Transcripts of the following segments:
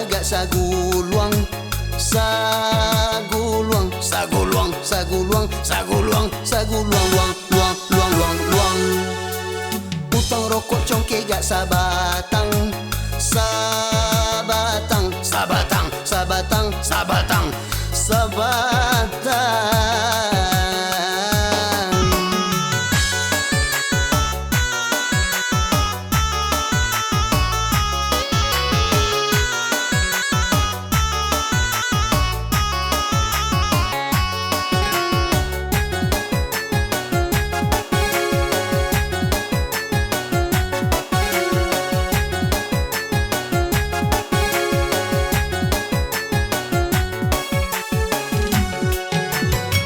pagak saguluang, saguluang, saguluang, saguluang, saguluang, saguluang, luang, luang, luang, luang, luang. Utang rokok congke gak sabatang, sabatang, sabatang, sabatang, sabatang, sabatang.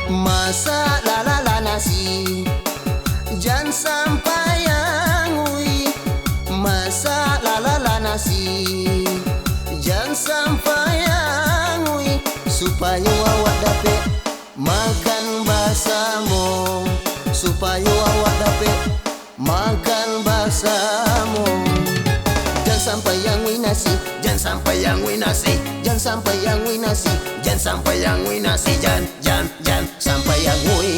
Masa la nasi jangan sampai yang ui. Masa la nasi jangan sampai yang ui. Supaya awak dapat makan basamo, supaya awak dapat makan basamo. Jangan sampai yang ui nasi, jangan sampai yang ui nasi, jangan sampai yang ui nasi, jangan sampai yang ui nasi, jangan sampai yang ui.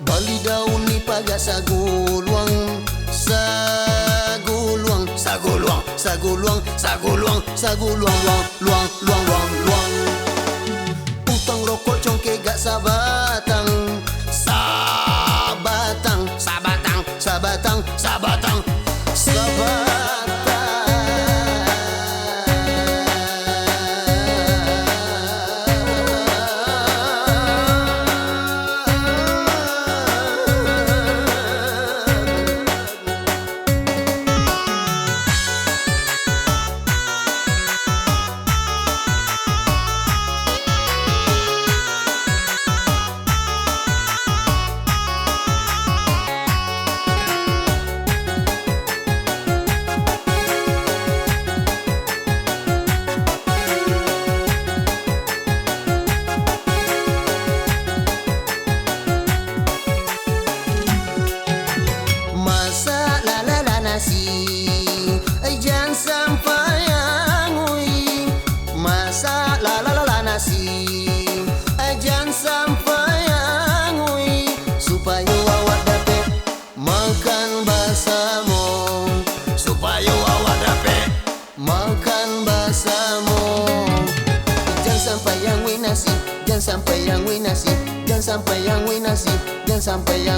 Bali daun ni pagak saguluang, saguluang, saguluang, saguluang, saguluang, saguluang, luang, luang, luang, luang, luang. Utang rokok congke gak sabatang, sabatang, sabatang, sabatang, sabatang, sabatang. Masa la nasi jangan sampai yang ui. Masa la nasi jangan sampai yang ui. Supaya awak dapat makan basamo, supaya awak dapat makan basamo. Jangan sampai yang ui nasi, jangan sampai yang ui nasi, jangan sampai yang ui nasi, jangan sampai yang